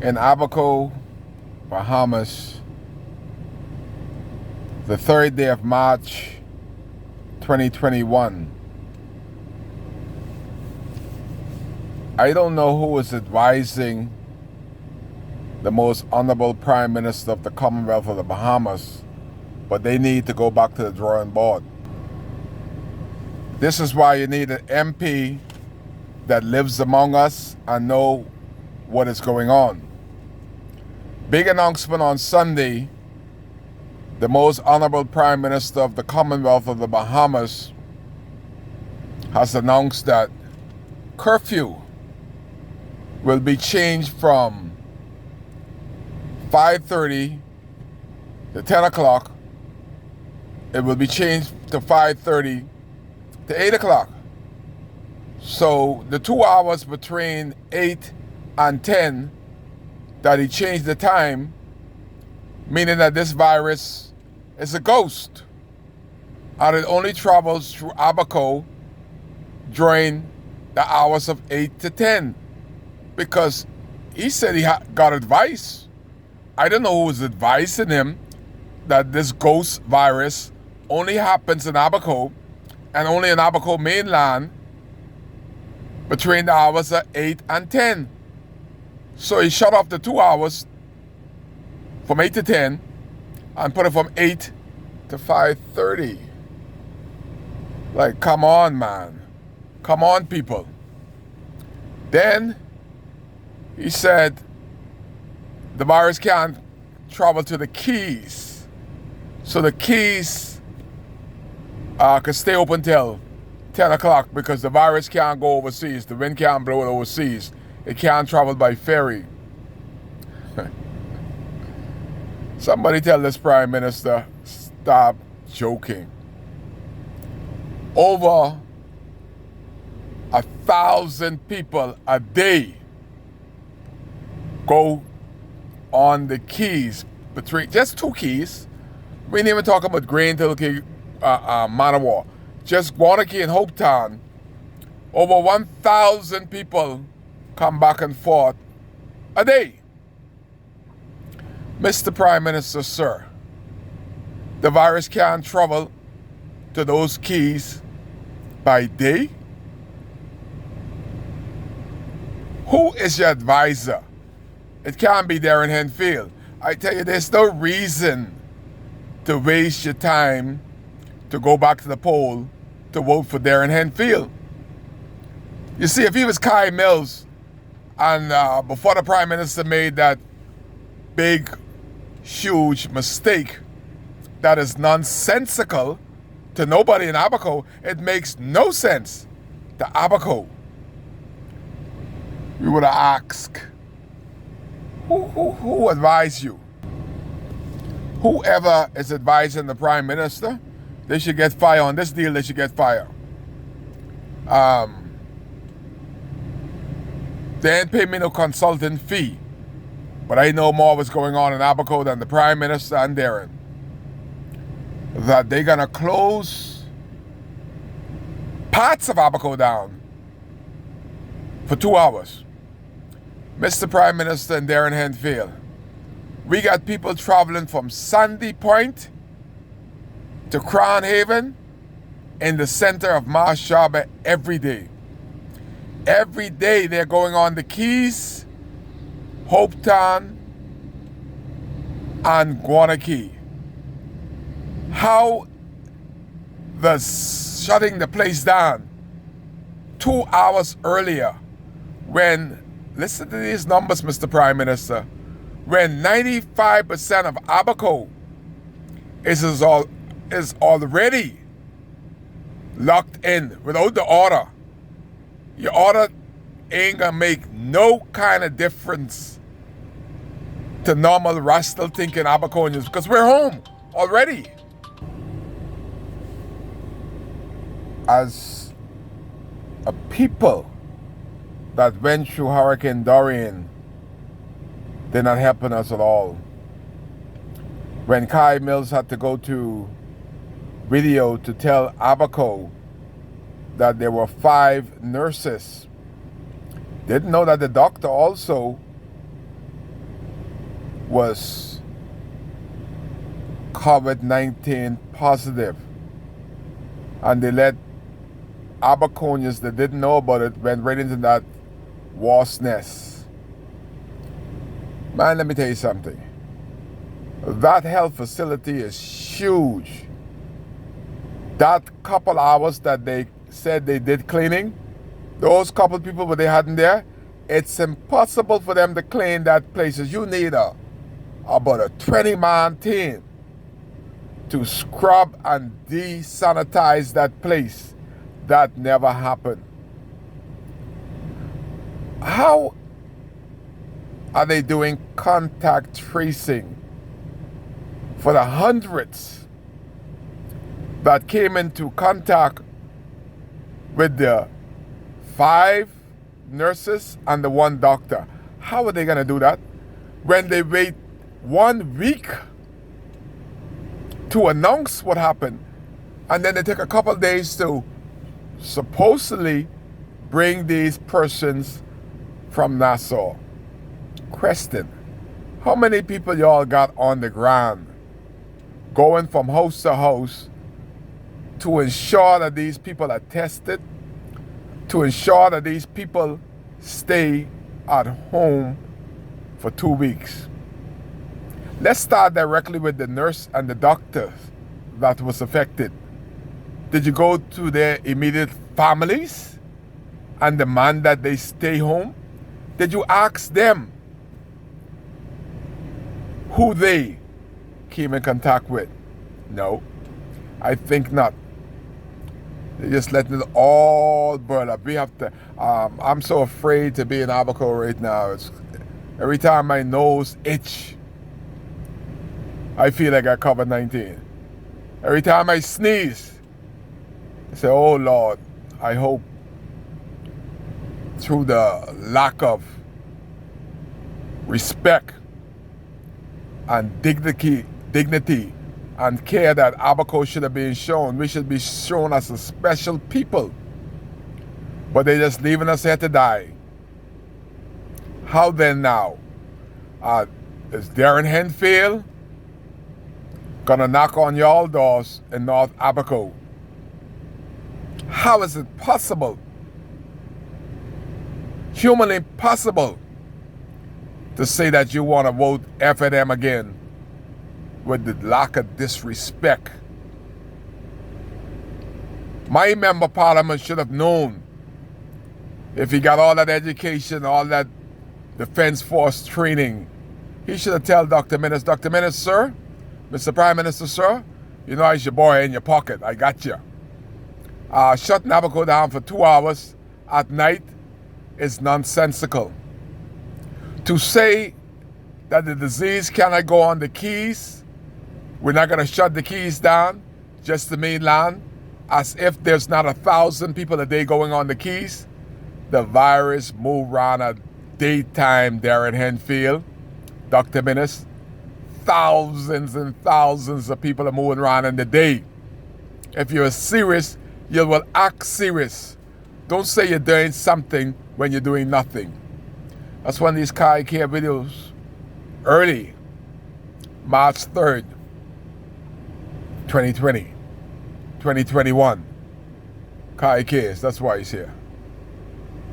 in Abaco, Bahamas, the 3rd day of March 2021. I don't know who is advising the most honorable Prime Minister of the Commonwealth of the Bahamas, but they need to go back to the drawing board. This is why you need an MP that lives among us and know what is going on. Big announcement on Sunday. The most honorable Prime Minister of the Commonwealth of the Bahamas has announced that curfew will be changed from 5:30 to 10 o'clock. It will be changed to 5:30 to 8 o'clock. So the 2 hours between 8 and 10 that he changed the time, meaning that this virus is a ghost and it only travels through Abaco during the hours of 8 to 10, because he said he got advice. I don't know who was advising him that this ghost virus only happens in Abaco and only in Abaco mainland between the hours of 8 and 10. So he shut off the 2 hours from 8 to 10 and put it from 8 to 5:30. Like, come on, man. Come on, people. Then he said the virus can't travel to the Keys. So the Keys can stay open till 10 o'clock because the virus can't go overseas. The wind can't blow it overseas. It can't travel by ferry. Somebody tell this Prime Minister, stop joking. Over 1,000 people a day go on the Keys, between just 2 Keys. We ain't even talking about Green Hill Key, Manawa. Just Guanakey and Hopetown. Over 1,000 people come back and forth a day. Mr. Prime Minister, sir, the virus can't travel to those Keys by day? Who is your advisor? It can't be Darren Henfield. I tell you, there's no reason to waste your time to go back to the poll to vote for Darren Henfield. You see, if he was Kai Mills, and before the Prime Minister made that big, huge mistake that is nonsensical to nobody in Abaco, it makes no sense to Abaco. We would have asked, who advised you? Whoever is advising the Prime Minister, they should get fired. On this deal, they should get fired. They ain't pay me no consulting fee, but I know more what's going on in Abaco than the Prime Minister and Darren. That they're gonna close parts of Abaco down for 2 hours. Mr. Prime Minister and Darren Henfield, we got people traveling from Sandy Point to Crown Haven in the center of Marsh Harbour every day. Every day they're going on the Keys, Hopetown, and Guanakey. How the shutting the place down 2 hours earlier when, listen to these numbers, Mr. Prime Minister, when 95% of Abaco is already locked in without the order. Your order ain't gonna make no kind of difference to normal rational thinking Abaconians because we're home already. As a people that went through Hurricane Dorian, they're not helping us at all. When Kai Mills had to go to video to tell Abaco that there were 5 nurses, didn't know that the doctor also was COVID-19 positive, and they let Aberconians that didn't know about it went right into that wasp nest. Man, let me tell you something. That health facility is huge. That couple hours that they said they did cleaning, those couple people that they had in there, it's impossible for them to clean that place. You need about a 20-man team to scrub and desanitize that place. That never happened. How are they doing contact tracing for the hundreds that came into contact with the 5 nurses and the 1 doctor? How are they going to do that when they wait 1 week to announce what happened, and then they take a couple days to supposedly bring these persons from Nassau? Question: how many people y'all got on the ground going from house to house to ensure that these people are tested, to ensure that these people stay at home for 2 weeks? Let's start directly with the nurse and the doctor that was affected. Did you go to their immediate families and demand that they stay home? Did you ask them who they came in contact with? No, I think not. They just letting it all burn up. We have to, I'm so afraid to be in Abaco right now. Every time my nose itch, I feel like I got COVID-19. Every time I sneeze, I say, oh Lord, I hope through the lack of respect and dignity and care that Abaco should have been shown, we should be shown as a special people. But they're just leaving us here to die. How then now? Is Darren Henfield gonna knock on y'all doors in North Abaco? How is it possible, humanly possible, to say that you want to vote FNM again with the lack of disrespect? My member of parliament should have known, if he got all that education, all that Defense Force training, he should have told Dr. Minnis, Dr. Minnis, sir, Mr. Prime Minister, sir, you know it's your boy in your pocket, I got you. Shutting Abaco down for 2 hours at night is nonsensical. To say that the disease cannot go on the Keys, we're not going to shut the Keys down, just the mainland, as if there's not 1,000 people a day going on the Keys. The virus move around at daytime, Darren Henfield, Dr. Minnis. Thousands and thousands of people are moving around in the day. If you're serious, you will act serious. Don't say you're doing something when you're doing nothing. That's one of these Kai Care videos early, March 3rd, 2020, 2021. Kai Cares, that's why he's here.